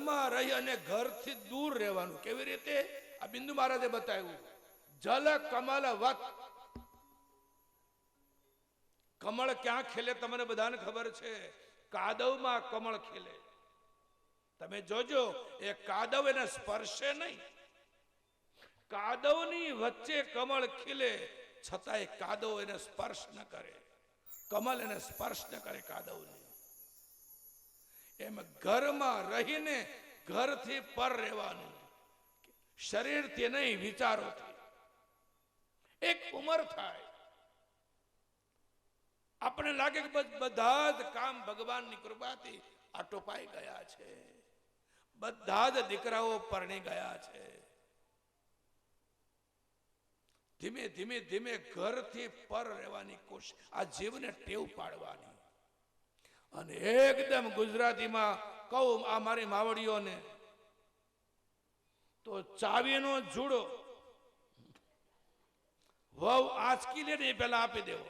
ઘરમાં રહી અને ઘરથી દૂર રહેવાનું. કેવી રીતે? આ બિંદુ મહારાજે બતાવ્યું. જલ કમલ વત. કમળ ક્યાં ખીલે તમને બધાને ખબર છે? કાદવમાં કમળ ખીલે. તમે જોજો, એ કાદવ એને સ્પર્શે નહીં. કાદવની વચ્ચે કમળ ખીલે, છતાંય કાદવ એને સ્પર્શ ન કરે, કમળ એને સ્પર્શ ન કરે કાદવને. એમ ઘરમાં રહીને ઘરથી પર રહેવાનું, શરીરથી નહીં, વિચારોથી. એક ઉંમર થાય, આપણે લાગે કે બધા જ કામ ભગવાનની કૃપાથી આટોપાઈ ગયા છે, બધા જ દીકરાઓ પરણી ગયા છે. ધીમે ધીમે ધીમે ઘરથી પર રહેવાની કોશિશ, આ જીવને ટેવ પાડવાની. અને એકદમ ગુજરાતીમાં કહું આ મારી માવડીઓને, તો ચાવીનો જુડો વહુ આંચકી લે ને એ પેલા આપી દેવો.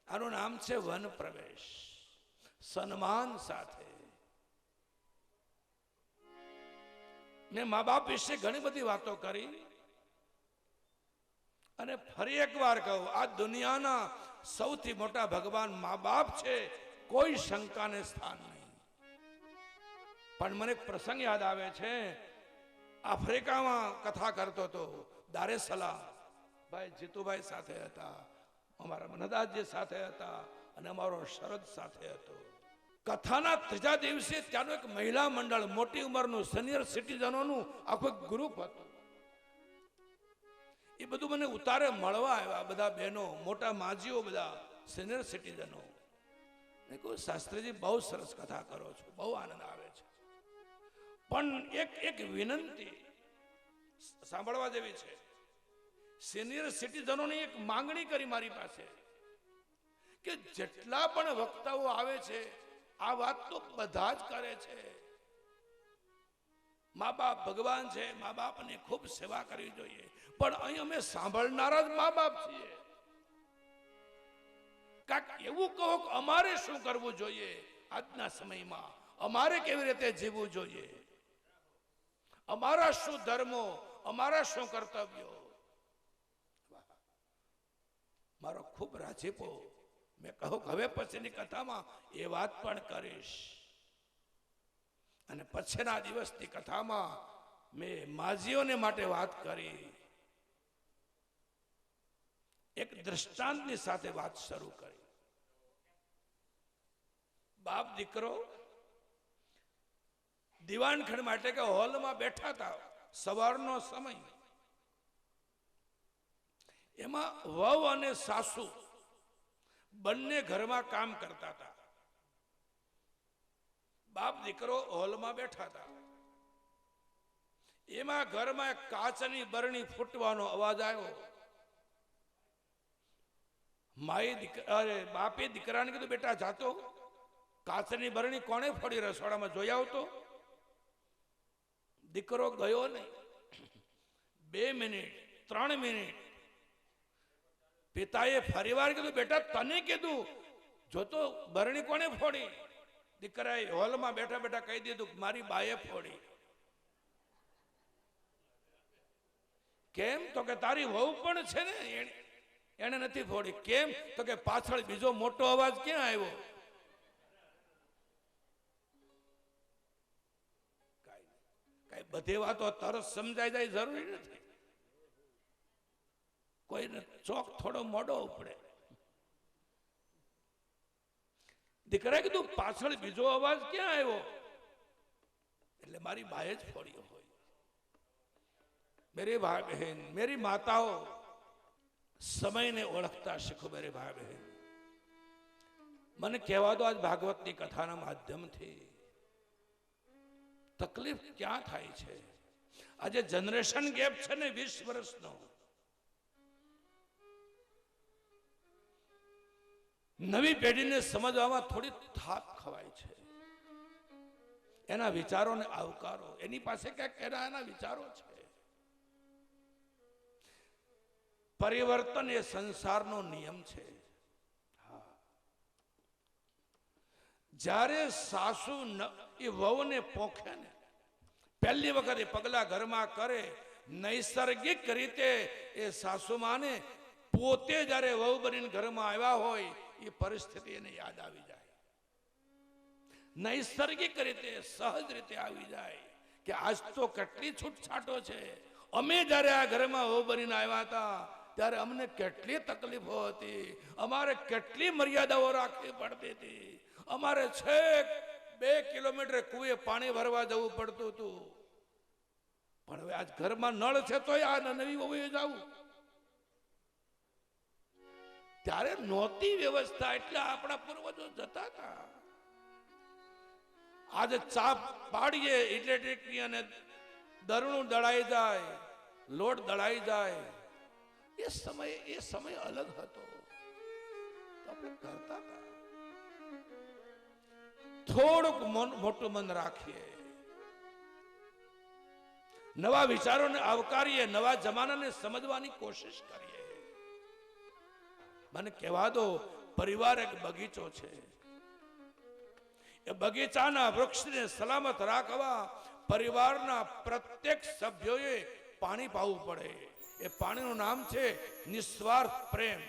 આનું નામ છે વન પ્રવેશ. સન્માન સાથે. મેં મા બાપ વિશે ઘણી બધી વાતો કરી, અને ફરી એક વાર કહું, આ દુનિયાના સૌથી મોટા ભગવાન મા બાપ છે, કોઈ શંકાને સ્થાન નહીં. પણ મને એક પ્રસંગ યાદ આવે છે. આફ્રિકામાં કથા કરતો હતો, દારે સલામ ભાઈ જીતુભાઈ સાથે હતા, અમારા મનદાસજી સાથે હતા, અને અમારો શરદ સાથે હતો. કથાના ત્રીજા દિવસે ત્યાંનું એક મહિલા મંડળ, મોટી ઉંમરનું સિનિયર સિટીઝનોનું આખું ગ્રુપ હતું. એ બધું મને ઉતારે મળવા આવ્યા, બધા બહેનો, મોટા માજીઓ, બધા સિનિયર સિટીઝનો. મેં કહ્યું શાસ્ત્રીજી બહુ સરસ કથા કરો છો, બહુ આનંદ આવે છે, પણ એક વિનંતી સાંભળવા જેવી છે. સિનિયર સિટીઝનોની એક માંગણી કરી મારી પાસે કે જેટલા પણ વક્તાઓ આવે છે આ વાત તો બધા જ કરે છે, મા બાપ ભગવાન છે, મા બાપની ખૂબ સેવા કરવી જોઈએ, પણ અહીં અમે સાંભળનારા જ મા બાપ છીએ. કાંક એવું કહો કે અમારે શું કરવું જોઈએ આજના સમયમાં, અમારે કેવી રીતે જીવવું જોઈએ, અમારા શું ધર્મો, અમારા શું કર્તવ્યો. મારો ખૂબ રાજીપો. મેં કહું હવે પછીની કથામાં એ વાત પણ કરીશ. અને પછીના દિવસની કથામાં મેં માજીઓને માટે વાત કરી. એક દ્રષ્ટાંતની સાથે વાત શરૂ કરી. બાપ દીકરો દીવાનખંડ માટે કે હોલમાં બેઠા હતા, સવારનો સમય. એમાં વહુ અને સાસુ બંને ઘરમાં કામ કરતા હતા. બાપ દીકરો હોલમાં બેઠા હતા. એમાં ઘરમાં એક કાચની બરણી ફૂટવાનો અવાજ આવ્યો. બાપે દીકરાને કીધું બેટા જાતો કાચની બરણી કોણે ફોડી, રસોડામાં જોઈ આવતો. દીકરો ગયો નહીં. 2 મિનિટ 3 મિનિટ પિતાએ ફરીવાર કીધું બેટા તને કીધું જોતો બરણી કોણે ફોડી. દીકરાએ હોલમાં બેઠા બેઠા કહી દીધું મારી બાએ ફોડી. કેમ? તો કે તારી વહુ પણ છે ને, એને નથી ફોડી. કેમ? તો કે પાછળ બીજો મોટો અવાજ ક્યાં આવ્યો? કઈ બધી વાતો તરત સમજાઈ જાય જરૂરી નથી. કોઈને ચોક થોડો મોડો ઉપડે. દીકરાએ કીધું પાછળ બીજો અવાજ ક્યાં આવ્યો? એટલે મારી બાએ જ ફોડ્યો હોય. मेरे भाई बहन, मेरी माताओं, સમયને ઓળખતા શીખો મેરે ભાઈ બહેન. મને કહેવા દો આજ ભાગવતની કથાના માધ્યમથી તકલીફ ક્યાં થાય છે. આજે જનરેશન ગેપ છે ને 20 વર્ષનો. નવી પેઢીને સમજવામાં થોડી થાક ખવાય છે. એના વિચારોને આવકારો. એની પાસે ક્યાંક એના વિચારો છે. પરિવર્તન એ સંસારનો નિયમ છે. જ્યારે સાસુ એ વહુને પોખે ને, પહેલી વખત એ પગલા ઘરમાં કરે, નૈસર્ગિક રીતે એ સાસુમાને પોતે જ્યારે વહુ બનીને ઘરમાં આવ્યા હોય એ પરિસ્થિતિ એને યાદ આવી જાય. નૈસર્ગિક રીતે, સહજ રીતે આવી જાય કે આજ તો કેટલી છૂટછાટો છે. અમે જ્યારે આ ઘરમાં વહુ બનીને આવ્યા હતા ત્યારે અમને કેટલી તકલીફો હતી, અમારે કેટલી મર્યાદાઓ રાખવી પડતી હતી. અમારે છેક 2 કિલોમીટર કુએ પાણી ભરવા જવું પડતું હતું. પણ હવે આજ ઘરમાં નળ છે તોય આ નવી વહુએ જવું. ત્યારે નહોતી વ્યવસ્થા એટલે આપણા પૂર્વજો જતા હતા. આજે ચા પાડીએ ઇલેક્ટ્રિકની અને દરણું દળાઈ જાય, લોટ દળાઈ જાય. એ સમય અલગ હતો. આપણે કરતા હતા. થોડુંક મોટું મન રાખીએ, નવા વિચારોને આવકારીએ, નવા જમાનાને સમજવાની કોશિશ કરીએ. મને કહેવા દો, પરિવાર એક બગીચો છે. એ બગીચાના વૃક્ષને સલામત રાખવા પરિવારના પ્રત્યેક સભ્યોએ પાણી પાવું પડે. એ પાણીનું નામ છે નિસ્વાર્થ પ્રેમ.